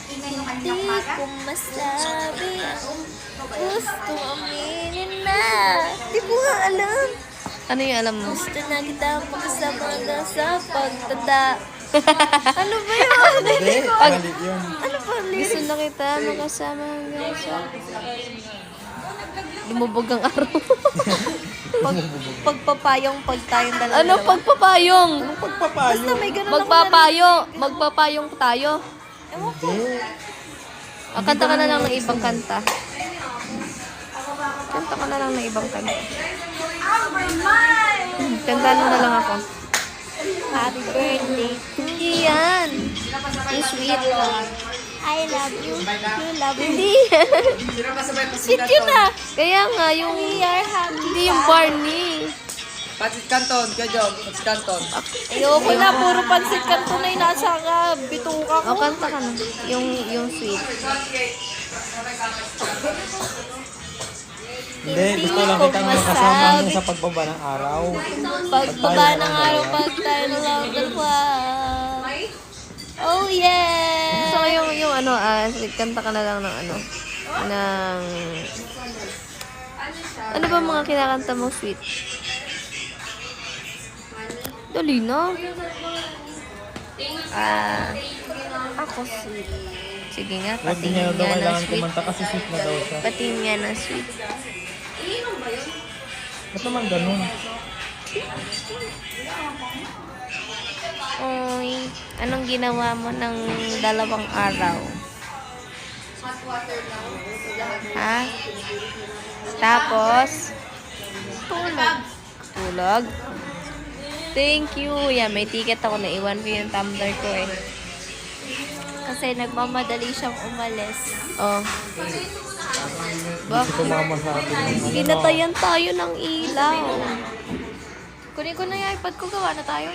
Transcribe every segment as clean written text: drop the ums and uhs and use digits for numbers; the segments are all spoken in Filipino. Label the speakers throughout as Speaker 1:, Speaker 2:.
Speaker 1: Hindi ko masabi ang gusto aminin na. Di ko nga alam.
Speaker 2: Ano yung alam mo?
Speaker 1: Gusto na kita magkasama hanggang sa pagtanda. Ano ba yun?
Speaker 3: Hindi, mali yun.
Speaker 1: Ano ba
Speaker 2: Gusto
Speaker 1: lyrics?
Speaker 2: na kita makasama hanggang sa... Lumubog ang araw.
Speaker 1: Pagpapayong pag tayong dalawa.
Speaker 2: Ano pagpapayong?
Speaker 3: Pagpapayo.
Speaker 1: Basta may ganun
Speaker 2: Magpapayong tayo.
Speaker 3: Hindi.
Speaker 2: Kanta ka na lang ng ibang kanta. Kanta ka na lang ng ibang kanta. Kantahan mo na lang ako.
Speaker 1: Happy birthday to you.
Speaker 2: Yan. Yung sweet.
Speaker 1: I love you. You love me.
Speaker 2: Hindi.
Speaker 1: Sweet yun ah.
Speaker 2: Kaya nga, yung...
Speaker 1: We are happy.
Speaker 2: Hindi yung Barney.
Speaker 4: Pansit Canton, kaya Job, Pansit Canton.
Speaker 1: Ayoko na, puro pansit kanto na yung nasa bituka ko.
Speaker 2: O, kanta ka na. Yung sweet.
Speaker 3: Hindi, gusto lang kita makasama niya sa pagbaba ng araw.
Speaker 1: Pagbaba ng araw, pag tayo lang dalawa. Oh yeah!
Speaker 2: So, yung ano, sweet, kanta ka na lang ng ano, ng... Ano ba mga kinakanta mo, sweet? Dali na.
Speaker 1: Ako sweet.
Speaker 2: Sige nga,
Speaker 3: Huwag niya
Speaker 2: patingin
Speaker 3: daw
Speaker 2: nga ng
Speaker 3: kailangan
Speaker 2: sweet.
Speaker 3: kumanta kasi sweet na daw siya.
Speaker 2: Patingin nga ng sweet.
Speaker 3: Ba't naman ganun?
Speaker 2: Oy, anong ginawa mo ng 2 araw? Ha? Tapos? Tulog? Thank you. Yan, may ticket ako. Naiwan ko yung tumbler ko eh.
Speaker 1: Kasi nagmamadali siyang umalis.
Speaker 2: Oh.
Speaker 3: Hindi tumama sa atin yung ano.
Speaker 2: Ginatayan tayo ng ilaw. Kunin ko na yung iPad ko. Gawa na tayo.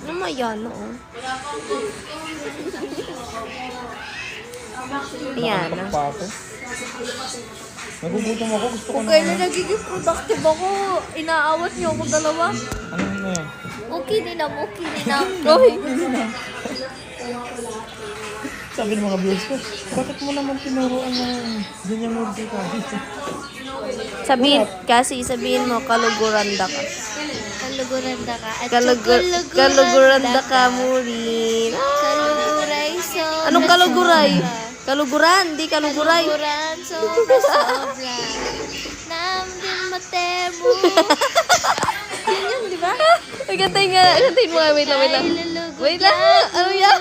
Speaker 2: Ano mayan, oo. Ayan.
Speaker 3: Pato. Nagugutom ako, gusto ko
Speaker 1: Kung
Speaker 3: na.
Speaker 1: kailan nagiging productive ako, inaawat niyo ako dalawa.
Speaker 3: Ano yun na yan?
Speaker 1: Okay din na, okay din na.
Speaker 2: Uy!
Speaker 3: Sabi ng mga viewers ko, bakit mo naman tinuruan ng ganyang murti ka?
Speaker 2: Sabihin mo, kaluguranda ka.
Speaker 1: Kaluguranda ka. At
Speaker 2: Kaluguranda ka, Murin.
Speaker 1: Kaluguray, so...
Speaker 2: Anong kaluguray? Kaluguran, di kaluguray.
Speaker 1: Kaluguran, sobra. Namdin matemo. Yun yun, di ba?
Speaker 2: Ay, kantayin mo nga. Wait lang. Wait lang. Ano yan?